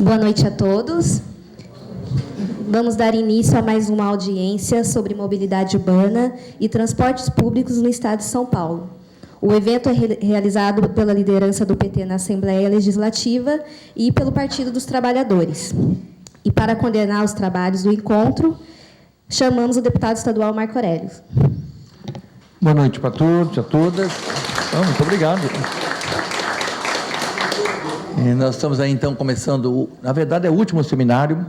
Boa noite a todos. Vamos dar início a mais uma audiência sobre mobilidade urbana e transportes públicos no Estado de São Paulo. O evento é realizado pela liderança do PT na Assembleia Legislativa e pelo Partido dos Trabalhadores. E para condenar os trabalhos do encontro, chamamos o deputado estadual Marco Aurélio. Boa noite para todos e a todas. Muito obrigado. Nós estamos aí, então, começando, na verdade, é o último seminário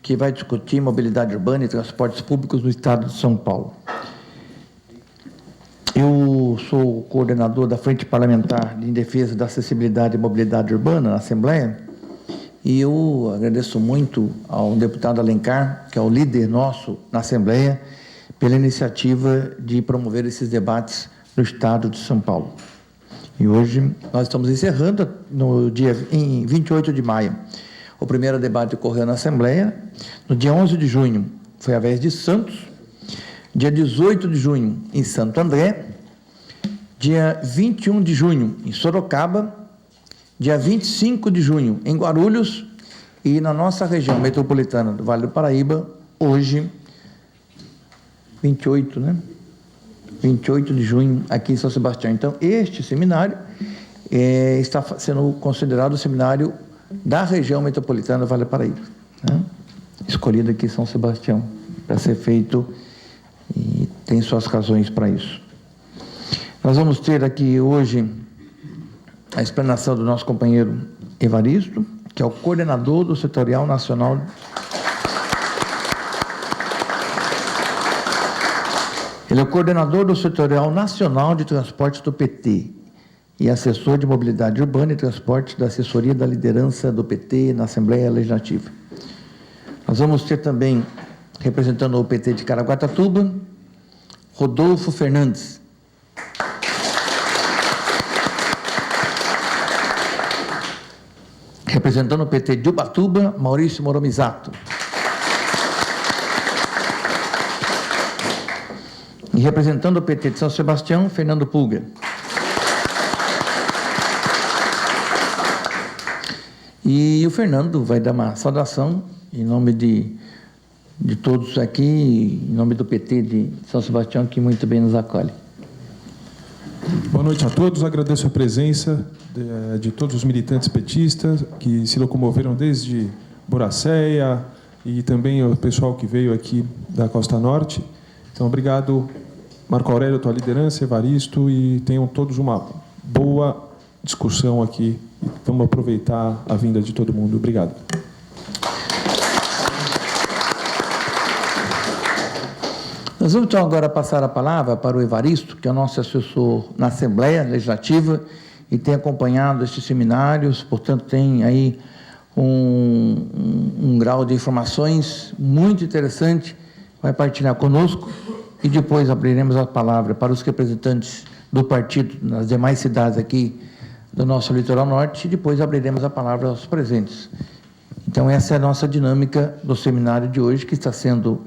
que vai discutir mobilidade urbana e transportes públicos no Estado de São Paulo. Eu sou o coordenador da Frente Parlamentar em Defesa da Acessibilidade e Mobilidade Urbana na Assembleia, e eu agradeço muito ao deputado Alencar, que é o líder nosso na Assembleia, pela iniciativa de promover esses debates no Estado de São Paulo. E hoje nós estamos encerrando em 28 de maio. O primeiro debate ocorreu na Assembleia. No dia 11 de junho foi a vez de Santos. Dia 18 de junho em Santo André. Dia 21 de junho em Sorocaba. Dia 25 de junho em Guarulhos. E na nossa região metropolitana do Vale do Paraíba, hoje, 28, né? 28 de junho, aqui em São Sebastião. Então, este seminário está sendo considerado o seminário da região metropolitana do Vale do Paraíba, né? Escolhido aqui em São Sebastião, para ser feito, e tem suas razões para isso. Nós vamos ter aqui hoje a explanação do nosso companheiro Evaristo, que é o coordenador do Setorial Nacional. Ele é o coordenador do Setorial Nacional de Transportes do PT e assessor de mobilidade urbana e transporte da assessoria da liderança do PT na Assembleia Legislativa. Nós vamos ter também, representando o PT de Caraguatatuba, Rodolfo Fernandes. Representando o PT de Ubatuba, Maurício Moromizato. E representando o PT de São Sebastião, Fernando Pulga. E o Fernando vai dar uma saudação em nome de todos aqui, em nome do PT de São Sebastião, que muito bem nos acolhe. Boa noite a todos. Agradeço a presença de todos os militantes petistas que se locomoveram desde Boracéia e também o pessoal que veio aqui da Costa Norte. Então, obrigado, Marco Aurélio, tua liderança, Evaristo, e tenham todos uma boa discussão aqui. Vamos aproveitar a vinda de todo mundo. Obrigado. Nós vamos, então, agora passar a palavra para o Evaristo, que é o nosso assessor na Assembleia Legislativa e tem acompanhado estes seminários, portanto, tem aí um grau de informações muito interessante, vai partilhar conosco. E depois abriremos a palavra para os representantes do partido nas demais cidades aqui do nosso litoral norte, e depois abriremos a palavra aos presentes. Então, essa é a nossa dinâmica do seminário de hoje, que está sendo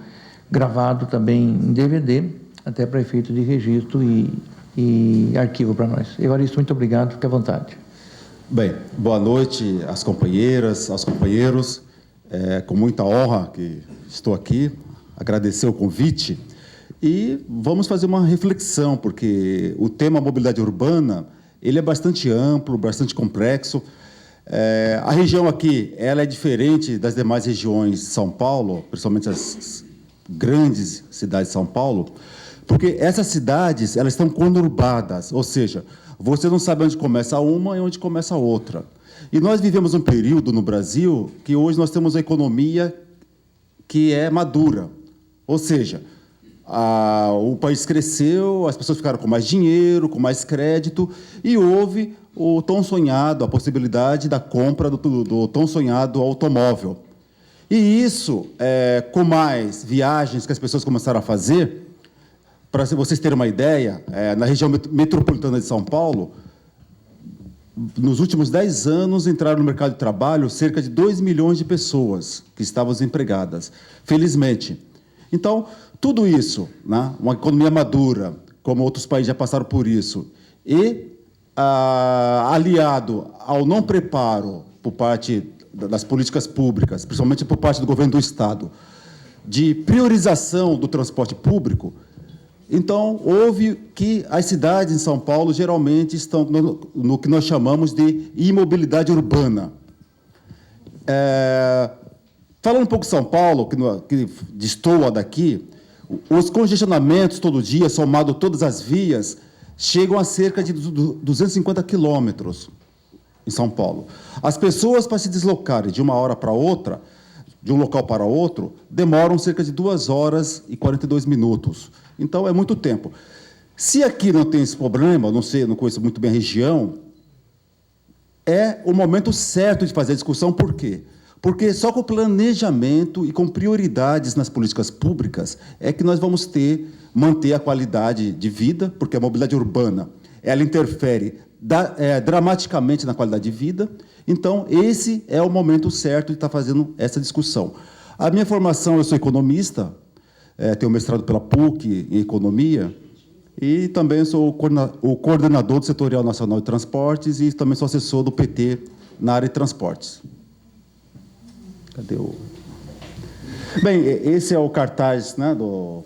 gravado também em DVD, até para efeito de registro e arquivo para nós. Evaristo, muito obrigado, fique à vontade. Bem, boa noite às companheiras, aos companheiros. Com muita honra que estou aqui, agradecer o convite. E vamos fazer uma reflexão, porque o tema mobilidade urbana, ele é bastante amplo, bastante complexo. A região aqui, ela é diferente das demais regiões de São Paulo, principalmente as grandes cidades de São Paulo, porque essas cidades, elas estão conurbadas, ou seja, você não sabe onde começa uma e onde começa a outra. E nós vivemos um período no Brasil que hoje nós temos uma economia que é madura, ou seja, o país cresceu, as pessoas ficaram com mais dinheiro, com mais crédito, e houve o tão sonhado, a possibilidade da compra do tão sonhado automóvel. E isso, com mais viagens que as pessoas começaram a fazer, para vocês terem uma ideia, na região metropolitana de São Paulo, nos últimos 10 anos, entraram no mercado de trabalho cerca de 2 milhões de pessoas que estavam desempregadas, felizmente. Então, tudo isso, né, uma economia madura, como outros países já passaram por isso, e aliado ao não preparo por parte das políticas públicas, principalmente por parte do governo do Estado, de priorização do transporte público, então houve que as cidades em São Paulo geralmente estão no que nós chamamos de imobilidade urbana. Falando um pouco de São Paulo, que destoa daqui, os congestionamentos todo dia, somado todas as vias, chegam a cerca de 250 quilômetros em São Paulo. As pessoas, para se deslocarem de uma hora para outra, de um local para outro, demoram cerca de 2 horas e 42 minutos. Então, é muito tempo. Se aqui não tem esse problema, não sei, não conheço muito bem a região, é o momento certo de fazer a discussão. Por quê? Porque só com planejamento e com prioridades nas políticas públicas é que nós vamos manter a qualidade de vida, porque a mobilidade urbana ela interfere dramaticamente na qualidade de vida. Então, esse é o momento certo de estar fazendo essa discussão. A minha formação, eu sou economista, tenho mestrado pela PUC em Economia, e também sou o coordenador do Setorial Nacional de Transportes e também sou assessor do PT na área de transportes. Cadê o... Bem, esse é o cartaz, né, do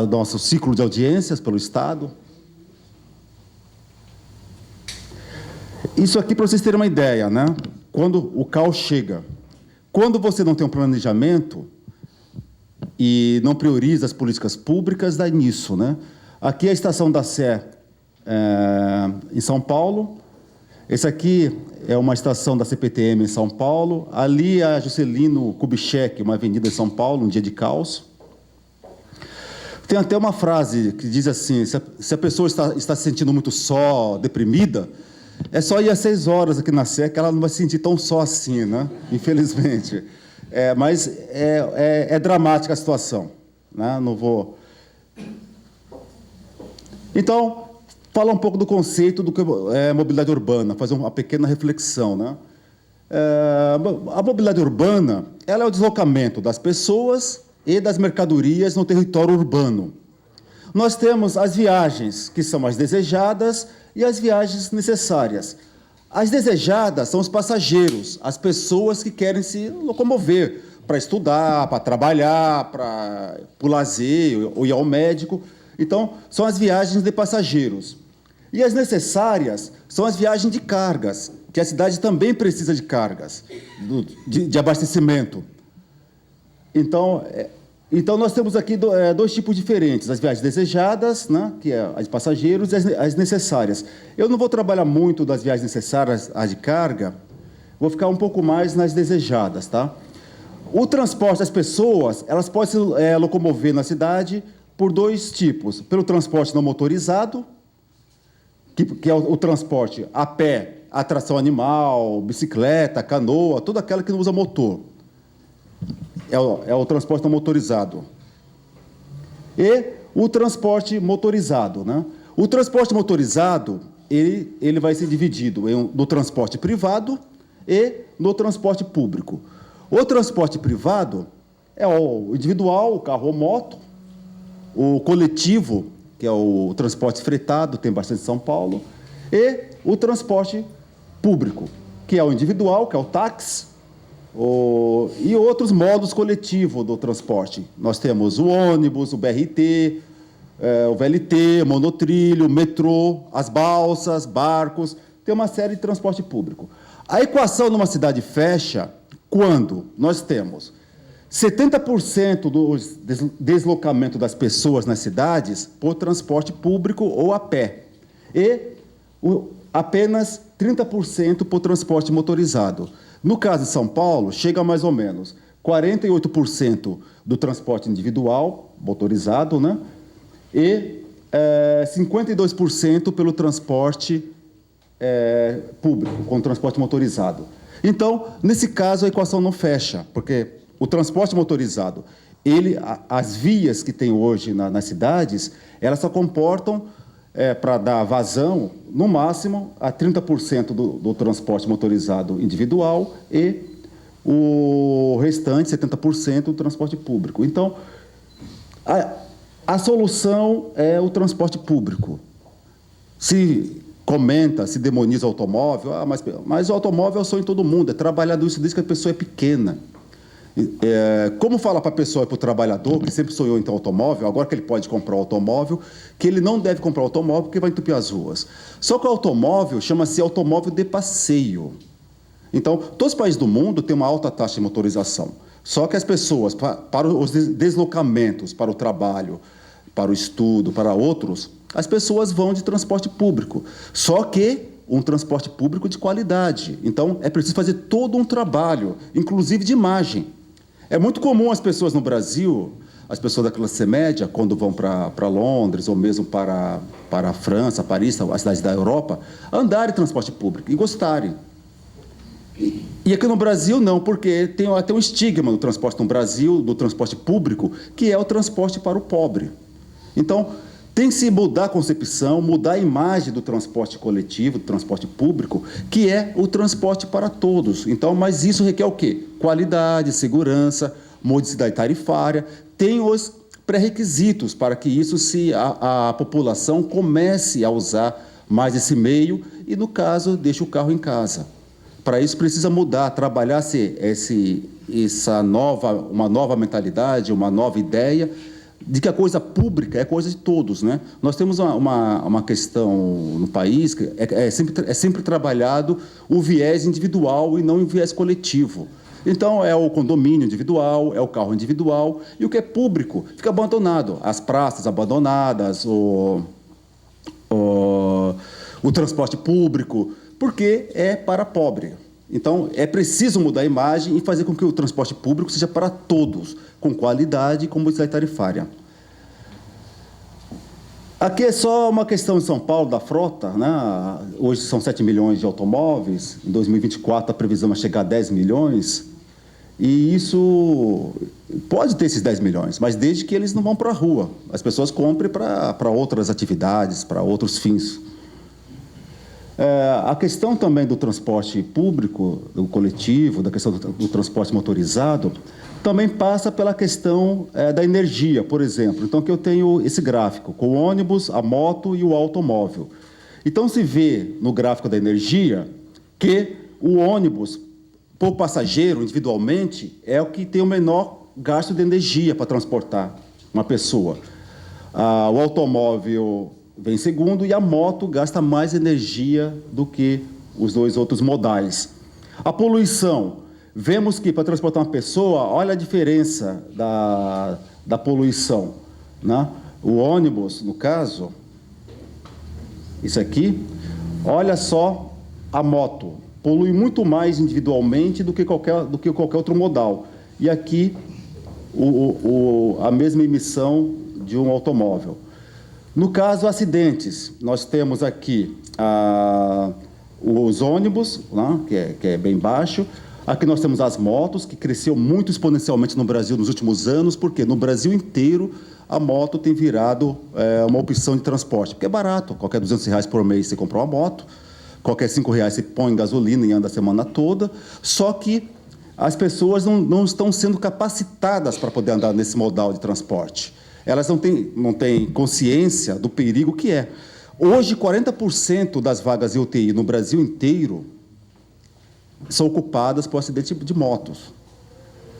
nosso ciclo de audiências pelo Estado. Isso aqui, para vocês terem uma ideia, né? Quando o caos chega. Quando você não tem um planejamento e não prioriza as políticas públicas, dá nisso, né? Aqui é a Estação da Sé, em São Paulo. Esse aqui é uma estação da CPTM em São Paulo. Ali é a Juscelino Kubitschek, uma avenida em São Paulo, um dia de caos. Tem até uma frase que diz assim, se a pessoa está se sentindo muito só, deprimida, é só ir às 6 horas aqui na Sé, que ela não vai se sentir tão só assim, né? Infelizmente. Mas é dramática a situação, né? Não vou... Então, falar um pouco do conceito do que é mobilidade urbana, fazer uma pequena reflexão, né? A mobilidade urbana ela é o deslocamento das pessoas e das mercadorias no território urbano. Nós temos as viagens que são as desejadas e as viagens necessárias. As desejadas são os passageiros, as pessoas que querem se locomover para estudar, para trabalhar, para o lazer ou ir ao médico. Então, são as viagens de passageiros. E as necessárias são as viagens de cargas, que a cidade também precisa de cargas, de abastecimento. Então, nós temos aqui 2 tipos diferentes, as viagens desejadas, né, que é as de passageiros, e as necessárias. Eu não vou trabalhar muito das viagens necessárias, as de carga, vou ficar um pouco mais nas desejadas, tá? O transporte das pessoas, elas podem se locomover na cidade por 2 tipos. Pelo transporte não motorizado, que é o transporte a pé, a tração animal, bicicleta, canoa, toda aquela que não usa motor. É o transporte não motorizado. E o transporte motorizado, né? O transporte motorizado, ele vai ser dividido no transporte privado e no transporte público. O transporte privado é o individual, o carro ou moto, o coletivo, que é o transporte fretado, tem bastante em São Paulo, e o transporte público, que é o individual, que é o táxi, e outros modos coletivos do transporte. Nós temos o ônibus, o BRT, o VLT, o monotrilho, o metrô, as balsas, barcos, tem uma série de transporte público. A equação numa cidade fecha quando nós temos 70% do deslocamento das pessoas nas cidades por transporte público ou a pé, e apenas 30% por transporte motorizado. No caso de São Paulo, chega a mais ou menos 48% do transporte individual, motorizado, né? E 52% pelo transporte público, com transporte motorizado. Então, nesse caso, a equação não fecha, porque o transporte motorizado, as vias que tem hoje nas cidades, elas só comportam, para dar vazão, no máximo, a 30% do transporte motorizado individual e o restante, 70%, do transporte público. Então, a solução é o transporte público. Se comenta, se demoniza o automóvel. Mas o automóvel é o sonho de todo mundo, é trabalhado isso desde que a pessoa é pequena. Como falar para a pessoa e para o trabalhador, que sempre sonhou em ter um automóvel, agora que ele pode comprar um automóvel, que ele não deve comprar um automóvel porque vai entupir as ruas. Só que o automóvel chama-se automóvel de passeio. Então, todos os países do mundo têm uma alta taxa de motorização. Só que as pessoas, para os deslocamentos, para o trabalho, para o estudo, para outros, as pessoas vão de transporte público. Só que um transporte público de qualidade. Então, é preciso fazer todo um trabalho, inclusive de imagem. É muito comum as pessoas no Brasil, as pessoas da classe média, quando vão para Londres ou mesmo para a França, Paris, as cidades da Europa, andarem em transporte público e gostarem. E aqui no Brasil não, porque tem até um estigma do transporte no Brasil, do transporte público, que é o transporte para o pobre. Então, tem que se mudar a concepção, mudar a imagem do transporte coletivo, do transporte público, que é o transporte para todos. Então, mas isso requer o quê? Qualidade, segurança, modicidade tarifária. Tem os pré-requisitos para que isso a população comece a usar mais esse meio e, no caso, deixe o carro em casa. Para isso precisa mudar, trabalhar uma nova mentalidade, uma nova ideia, de que a coisa pública é coisa de todos, né? Nós temos uma questão no país que é sempre trabalhado o viés individual e não o viés coletivo. Então, é o condomínio individual, é o carro individual, e o que é público fica abandonado. As praças abandonadas, o transporte público, porque é para pobre. Então, é preciso mudar a imagem e fazer com que o transporte público seja para todos, com qualidade e com modicidade tarifária. Aqui é só uma questão em São Paulo, da frota, né? Hoje são 7 milhões de automóveis, em 2024 a previsão é chegar a 10 milhões, e isso pode ter esses 10 milhões, mas desde que eles não vão para a rua, as pessoas comprem para outras atividades, para outros fins. A questão também do transporte público, do coletivo, da questão do transporte motorizado, também passa pela questão da energia, por exemplo. Então, aqui eu tenho esse gráfico, com o ônibus, a moto e o automóvel. Então, se vê no gráfico da energia que o ônibus, por passageiro, individualmente, é o que tem o menor gasto de energia para transportar uma pessoa. O automóvel vem em segundo e a moto gasta mais energia do que os dois outros modais. A poluição, vemos que para transportar uma pessoa, olha a diferença da poluição, né? O ônibus, no caso, isso aqui, olha só a moto, polui muito mais individualmente do que qualquer outro modal. E aqui, a mesma emissão de um automóvel. No caso, acidentes, nós temos aqui os ônibus, né, que é bem baixo. Aqui nós temos as motos, que cresceu muito exponencialmente no Brasil nos últimos anos, porque no Brasil inteiro a moto tem virado uma opção de transporte, porque é barato, qualquer R$200 por mês você compra uma moto, qualquer R$5 você põe em gasolina e anda a semana toda, só que as pessoas não estão sendo capacitadas para poder andar nesse modal de transporte. Elas não têm consciência do perigo que é. Hoje, 40% das vagas de UTI no Brasil inteiro são ocupadas por acidente de motos.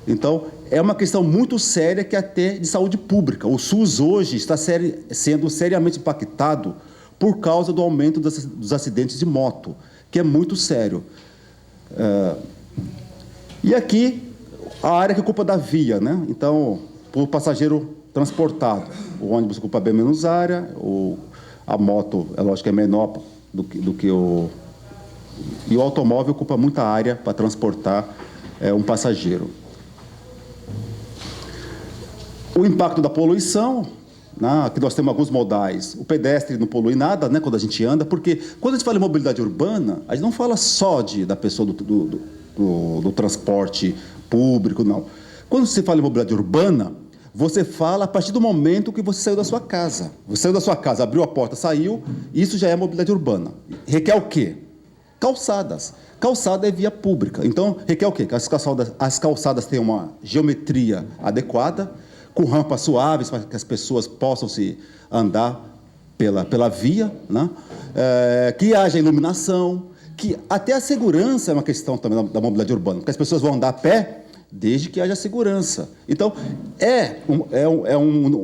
Então, é uma questão muito séria que até de saúde pública. O SUS hoje está sendo seriamente impactado por causa do aumento dos acidentes de moto, que é muito sério. E aqui, a área que ocupa da via, né? Então, por passageiro transportado. O ônibus ocupa bem menos área, a moto, é lógico que é menor do que o... E o automóvel ocupa muita área para transportar um passageiro. O impacto da poluição, né? Aqui nós temos alguns modais. O pedestre não polui nada, né, quando a gente anda, porque quando a gente fala em mobilidade urbana, a gente não fala só da pessoa do transporte público, não. Quando se fala em mobilidade urbana, você fala a partir do momento que você saiu da sua casa. Você saiu da sua casa, abriu a porta, saiu, isso já é mobilidade urbana. Requer o quê? Calçadas. Calçada é via pública. Então, requer o quê? Que as calçadas tenham uma geometria adequada, com rampas suaves para que as pessoas possam se andar pela via, né? que haja iluminação, que até a segurança é uma questão também da mobilidade urbana, porque as pessoas vão andar a pé desde que haja segurança. Então,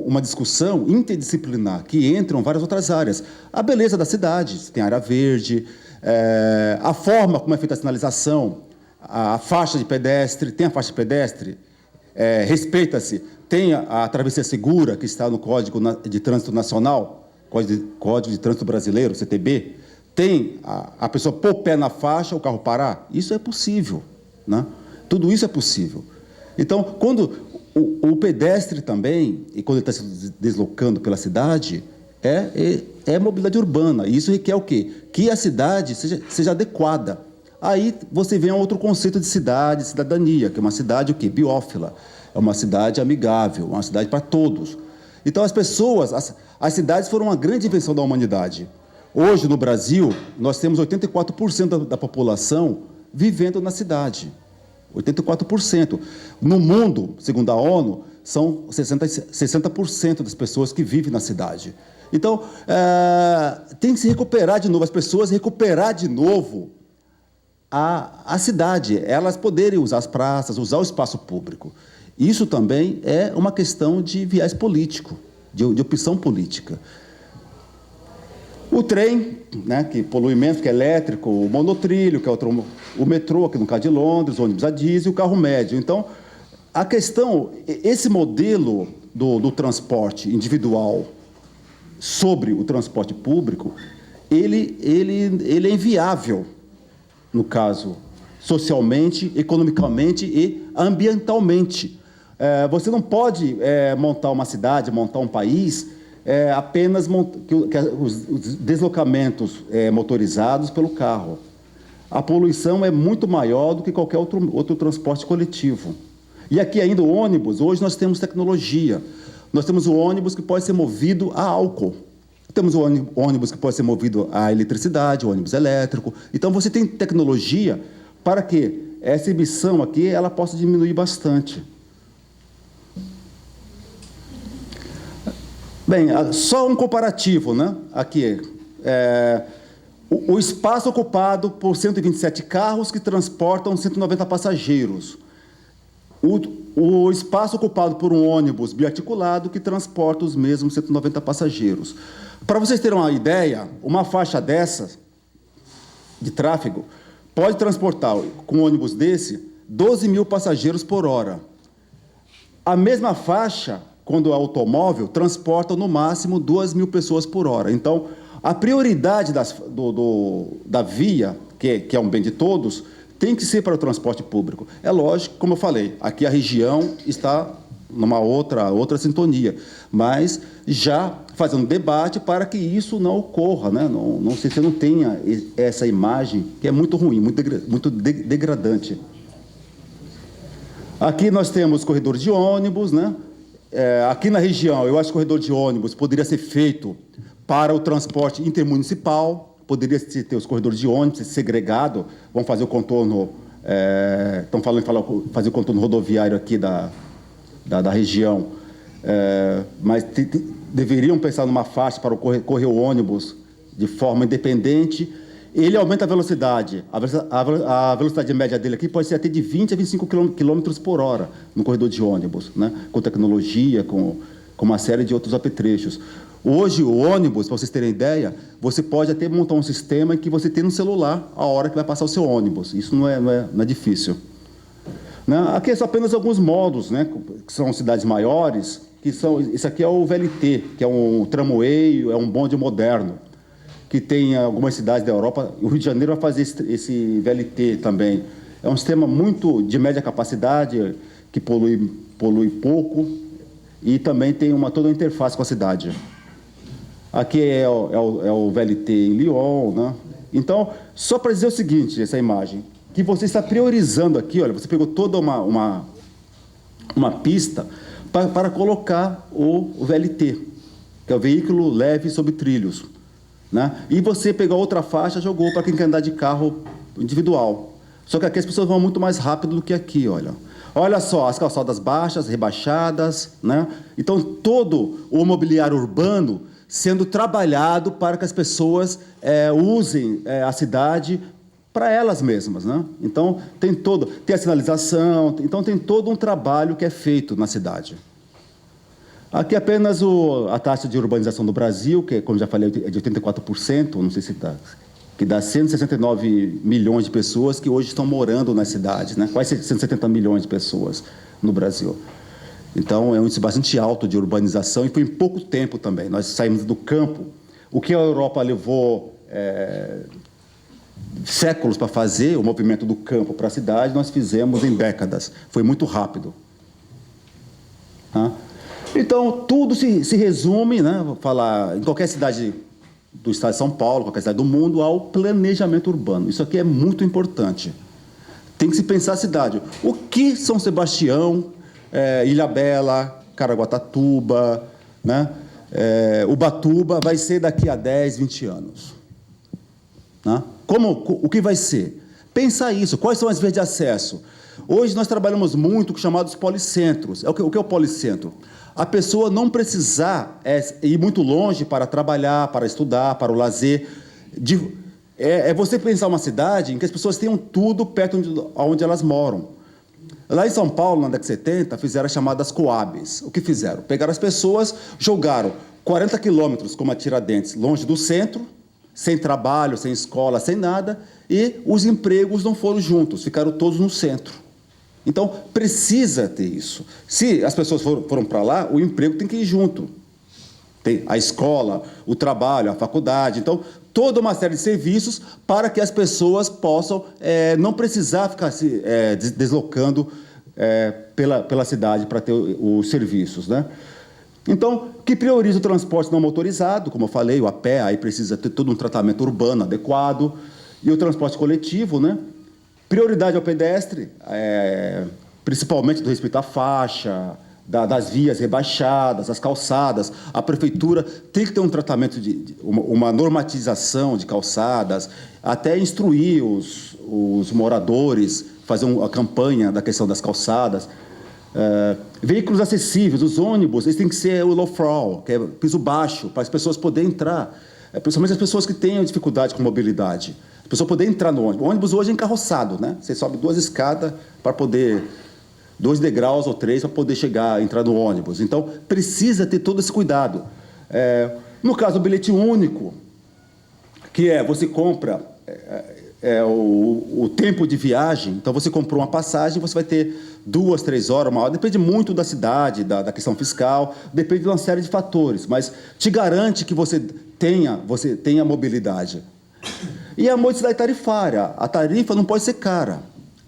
uma discussão interdisciplinar que entram várias outras áreas. A beleza da cidade, se tem área verde, a forma como é feita a sinalização, a faixa de pedestre, tem a faixa de pedestre, respeita-se, tem a travessia segura, que está no Código de Trânsito Nacional, Código de Trânsito Brasileiro, CTB, tem a pessoa pôr o pé na faixa, o carro parar. Isso é possível, né? Tudo isso é possível. Então, quando o pedestre também, e quando ele está se deslocando pela cidade, é mobilidade urbana. E isso requer o quê? Que a cidade seja adequada. Aí você vem a outro conceito de cidade, cidadania, que é uma cidade o quê? Biófila. É uma cidade amigável, uma cidade para todos. Então, as pessoas, as cidades foram uma grande invenção da humanidade. Hoje, no Brasil, nós temos 84% da população vivendo na cidade. 84%. No mundo, segundo a ONU, são 60% das pessoas que vivem na cidade. Então, tem que se recuperar de novo, as pessoas recuperar de novo a cidade, elas poderem usar as praças, usar o espaço público. Isso também é uma questão de viés político, de opção política. O trem, né, que polui menos, que é elétrico, o monotrilho, que é o metrô, aqui no caso de Londres, o ônibus a diesel e o carro médio. Então, a questão, esse modelo do transporte individual sobre o transporte público, ele é inviável, no caso, socialmente, economicamente e ambientalmente. Você não pode montar uma cidade, montar um país, apenas os deslocamentos motorizados pelo carro. A poluição é muito maior do que qualquer outro transporte coletivo. E aqui ainda o ônibus, hoje nós temos tecnologia. Nós temos o ônibus que pode ser movido a álcool. Temos o ônibus que pode ser movido a eletricidade, o ônibus elétrico. Então, você tem tecnologia para que essa emissão aqui ela possa diminuir bastante. Bem, só um comparativo, né? Aqui, o espaço ocupado por 127 carros que transportam 190 passageiros. O espaço ocupado por um ônibus biarticulado que transporta os mesmos 190 passageiros. Para vocês terem uma ideia, uma faixa dessa, de tráfego, pode transportar, com um ônibus desse, 12 mil passageiros por hora. A mesma faixa, quando é automóvel, transporta no máximo 2 mil pessoas por hora. Então, a prioridade da via, que é um bem de todos, tem que ser para o transporte público. É lógico, como eu falei, aqui a região está numa outra sintonia, mas já fazendo debate para que isso não ocorra, né? Não sei se não tenha essa imagem, que é muito ruim, muito degradante. Aqui nós temos corredor de ônibus, né? Aqui na região, eu acho que o corredor de ônibus poderia ser feito para o transporte intermunicipal, poderia ter os corredores de ônibus segregado, vão fazer o contorno, estão falando em fazer o contorno rodoviário aqui da região, mas deveriam pensar numa faixa para correr o ônibus de forma independente. Ele aumenta a velocidade. A velocidade média dele aqui pode ser até de 20 a 25 km por hora no corredor de ônibus, né? Com tecnologia, com uma série de outros apetrechos. Hoje, o ônibus, para vocês terem ideia, você pode até montar um sistema em que você tem no celular a hora que vai passar o seu ônibus. Isso não é difícil. Né? Aqui são apenas alguns modos, né? Que são cidades maiores, isso aqui é o VLT, que é um tramway, é um bonde moderno, que tem algumas cidades da Europa. O Rio de Janeiro vai fazer esse VLT também. É um sistema muito de média capacidade, que polui pouco, e também tem toda uma interface com a cidade. Aqui é o VLT em Lyon, né? Então, só para dizer o seguinte, essa imagem, que você está priorizando aqui, olha, você pegou toda uma pista para colocar o VLT, que é o veículo leve sobre trilhos, né? E você pegou outra faixa e jogou para quem quer andar de carro individual. Só que aqui as pessoas vão muito mais rápido do que aqui, olha. Olha só, as calçadas baixas, rebaixadas, né? Então, todo o mobiliário urbano sendo trabalhado para que as pessoas usem a cidade para elas mesmas, né? Então, tem a sinalização, então tem todo um trabalho que é feito na cidade. Aqui apenas a taxa de urbanização do Brasil, que, como já falei, é de 84%, não sei se está, que dá 169 milhões de pessoas que hoje estão morando na cidade, né? Quase 170 milhões de pessoas no Brasil. Então, é um índice bastante alto de urbanização e foi em pouco tempo também. Nós saímos do campo. O que a Europa levou séculos para fazer, o movimento do campo para a cidade, nós fizemos em décadas. Foi muito rápido. Então, tudo se resume, né, vou falar, em qualquer cidade do estado de São Paulo, qualquer cidade do mundo, ao planejamento urbano. Isso aqui é muito importante. Tem que se pensar a cidade. O que São Sebastião, Ilhabela, Caraguatatuba, né, Ubatuba vai ser daqui a 10, 20 anos? Né? O que vai ser? Pensar isso. Quais são as vias de acesso? Hoje nós trabalhamos muito com chamados policentros. O que é o policentro? A pessoa não precisar ir muito longe para trabalhar, para estudar, para o lazer. É você pensar uma cidade em que as pessoas tenham tudo perto onde elas moram. Lá em São Paulo, na década de 70, fizeram as chamadas Coabs. O que fizeram? Pegaram as pessoas, jogaram 40 quilômetros, como a Tiradentes, longe do centro, sem trabalho, sem escola, sem nada, e os empregos não foram juntos, ficaram todos no centro. Então, precisa ter isso. Se as pessoas foram para lá, o emprego tem que ir junto. Tem a escola, o trabalho, a faculdade. Então, toda uma série de serviços para que as pessoas possam não precisar ficar se deslocando pela cidade para ter os serviços, né? Então, que prioriza o transporte não motorizado, como eu falei, o a pé, aí precisa ter todo um tratamento urbano adequado, e o transporte coletivo, né? Prioridade ao pedestre, principalmente do respeito à faixa, das vias rebaixadas, as calçadas. A prefeitura tem que ter um tratamento, uma normatização de calçadas, até instruir os moradores, fazer uma campanha da questão das calçadas. Veículos acessíveis, os ônibus, eles têm que ser o low floor, que é piso baixo, para as pessoas poderem entrar, principalmente as pessoas que tenham dificuldade com mobilidade. A pessoa poder entrar no ônibus. O ônibus hoje é encarroçado, né? Você sobe 2 escadas para poder, 2 degraus ou 3 para poder entrar no ônibus. Então, precisa ter todo esse cuidado. No caso do bilhete único, que você compra o tempo de viagem, então você comprou uma passagem, você vai ter 2, 3 horas, 1 hora, depende muito da cidade, da questão fiscal, depende de uma série de fatores, mas te garante que você tenha mobilidade. E a modicidade tarifária. A tarifa não pode ser cara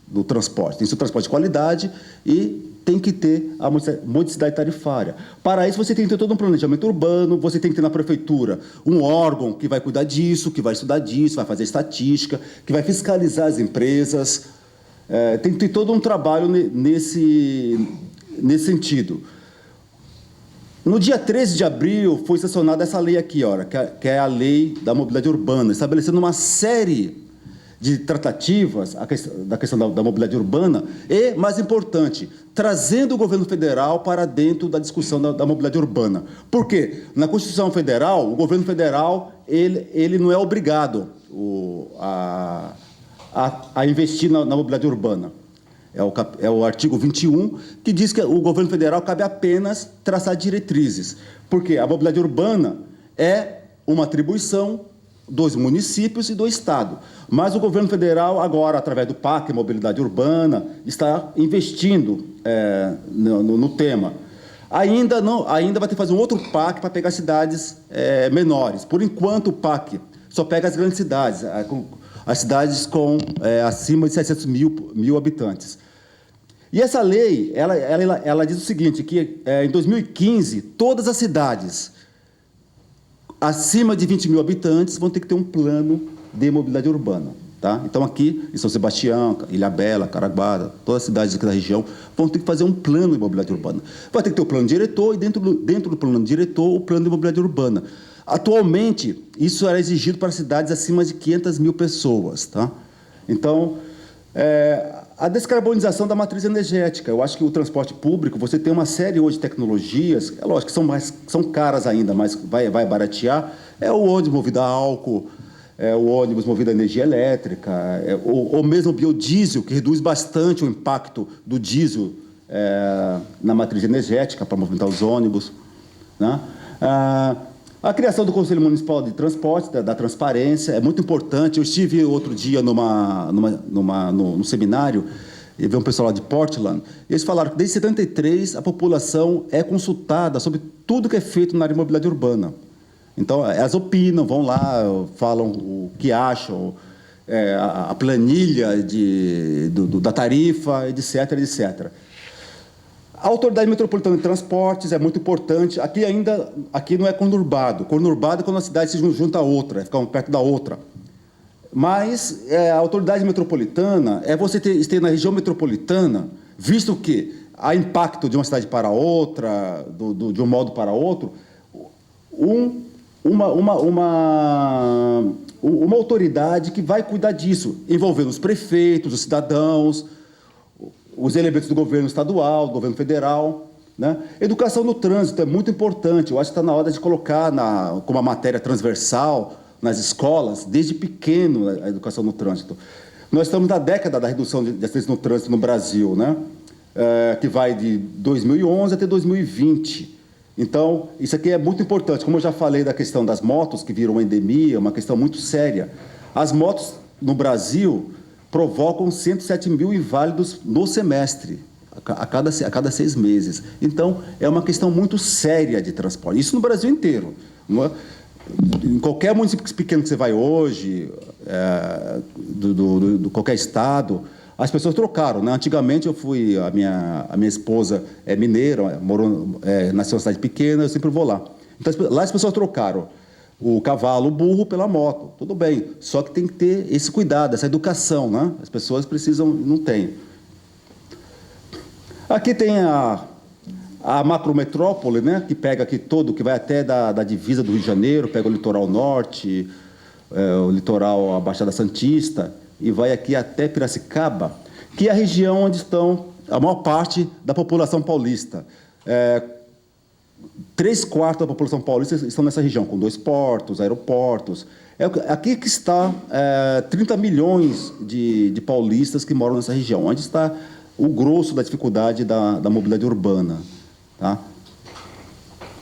do transporte. Tem que ser um transporte de qualidade e tem que ter a modicidade tarifária. Para isso, você tem que ter todo um planejamento urbano, você tem que ter na prefeitura um órgão que vai cuidar disso, que vai estudar disso, vai fazer estatística, que vai fiscalizar as empresas. Tem que ter todo um trabalho nesse sentido. No dia 13 de abril, foi sancionada essa lei aqui, que é a Lei da Mobilidade Urbana, estabelecendo uma série de tratativas da questão da mobilidade urbana e, mais importante, trazendo o governo federal para dentro da discussão da mobilidade urbana. Por quê? Na Constituição Federal, o governo federal ele não é obrigado a investir na mobilidade urbana. É o artigo 21, que diz que o governo federal cabe apenas traçar diretrizes, porque a mobilidade urbana é uma atribuição dos municípios e do Estado. Mas o governo federal, agora, através do PAC Mobilidade Urbana, está investindo no tema. Ainda vai ter que fazer um outro PAC para pegar cidades menores. Por enquanto, o PAC só pega as grandes cidades, as cidades com acima de 700 mil habitantes. E essa lei, ela diz o seguinte, que em 2015, todas as cidades acima de 20 mil habitantes vão ter que ter um plano de mobilidade urbana. Tá? Então, aqui, em São Sebastião, Ilhabela, Caraguá, todas as cidades aqui da região vão ter que fazer um plano de mobilidade urbana. Vai ter que ter o plano diretor e, dentro do plano diretor, o plano de mobilidade urbana. Atualmente, isso era exigido para cidades acima de 500 mil pessoas. Tá? Então, A descarbonização da matriz energética. Eu acho que o transporte público, você tem uma série hoje de tecnologias, é lógico que são caras ainda, mas vai baratear. É o ônibus movido a álcool, é o ônibus movido a energia elétrica, ou mesmo o biodiesel, que reduz bastante o impacto do diesel na matriz energética para movimentar os ônibus, né? A criação do Conselho Municipal de Transporte, da transparência, é muito importante. Eu estive outro dia num seminário, e vi um pessoal lá de Portland, e eles falaram que desde 73 a população é consultada sobre tudo que é feito na área de mobilidade urbana. Então, elas opinam, vão lá, falam o que acham, a planilha da tarifa, etc, etc. A Autoridade Metropolitana de Transportes é muito importante. Aqui não é conurbado. Conurbado é quando a cidade se junta a outra, fica um perto da outra. Mas a Autoridade Metropolitana é você ter na região metropolitana, visto que há impacto de uma cidade para outra, de um modo para outro, uma autoridade que vai cuidar disso, envolvendo os prefeitos, os cidadãos, os elementos do governo estadual, do governo federal, né? Educação no trânsito é muito importante. Eu acho que está na hora de colocar como uma matéria transversal nas escolas, desde pequeno, a educação no trânsito. Nós estamos na década da redução de acidentes no trânsito no Brasil, né? Que vai de 2011 até 2020. Então, isso aqui é muito importante. Como eu já falei da questão das motos, que viram uma endemia, uma questão muito séria. As motos no Brasil provocam 107 mil inválidos no semestre, a cada 6 meses. Então, é uma questão muito séria de transporte. Isso no Brasil inteiro. Não é? Em qualquer município pequeno que você vai hoje, qualquer estado, as pessoas trocaram, né? Antigamente, a minha esposa é mineira, nasceu em uma cidade pequena, eu sempre vou lá. Então, lá as pessoas trocaram o cavalo, o burro pela moto, tudo bem. Só que tem que ter esse cuidado, essa educação, né? As pessoas precisam, não tem. Aqui tem a macrometrópole, né? Que pega aqui que vai até da divisa do Rio de Janeiro, pega o litoral norte, o litoral, a Baixada Santista, e vai aqui até Piracicaba, que é a região onde estão a maior parte da população paulista. 3/4 da população paulista estão nessa região, com 2 portos, aeroportos. Aqui que está 30 milhões de paulistas que moram nessa região, onde está o grosso da dificuldade da mobilidade urbana. Tá?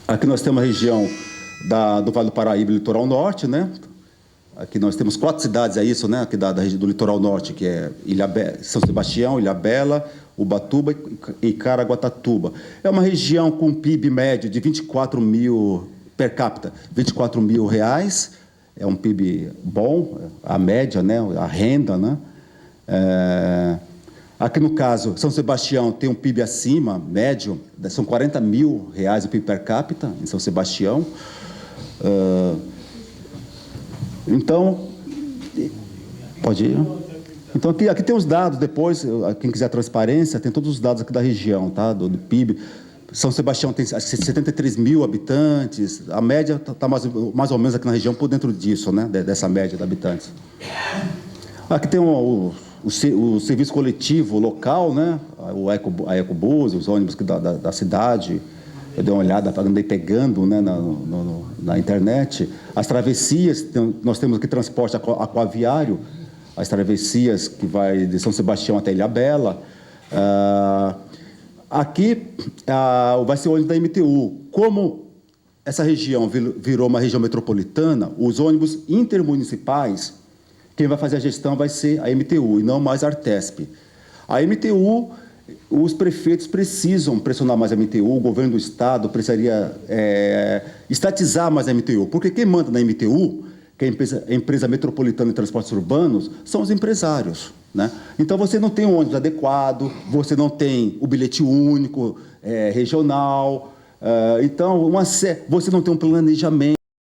Aqui nós temos a região do Vale do Paraíba e Litoral Norte, né? Aqui nós temos 4 cidades, é isso, né? Aqui da região do Litoral Norte, que é São Sebastião, Ilhabela, Ubatuba e Caraguatatuba. É uma região com PIB médio de 24 mil per capita, 24 mil reais. É um PIB bom, a média, né? A renda, né? Aqui no caso, São Sebastião tem um PIB acima, médio, são 40 mil reais o PIB per capita em São Sebastião. Então, pode ir. Então, aqui tem os dados, depois, quem quiser transparência, tem todos os dados aqui da região, tá? Do PIB. São Sebastião tem 73 mil habitantes, a média está mais ou menos aqui na região por dentro disso, né? Dessa média de habitantes. Aqui tem o serviço coletivo local, né? A Ecobus, os ônibus da cidade. Eu dei uma olhada, andei pegando, né, na internet. As travessias, nós temos aqui transporte aquaviário, as travessias que vai de São Sebastião até Ilhabela. Aqui vai ser o ônibus da MTU. Como essa região virou uma região metropolitana, os ônibus intermunicipais, quem vai fazer a gestão vai ser a MTU e não mais a Artesp. A MTU, os prefeitos precisam pressionar mais a MTU, o governo do estado precisaria estatizar mais a MTU, porque quem manda na MTU, que é a empresa metropolitana de transportes urbanos, são os empresários, né? Então, você não tem um ônibus adequado, você não tem o bilhete único regional, então, você não tem um planejamento.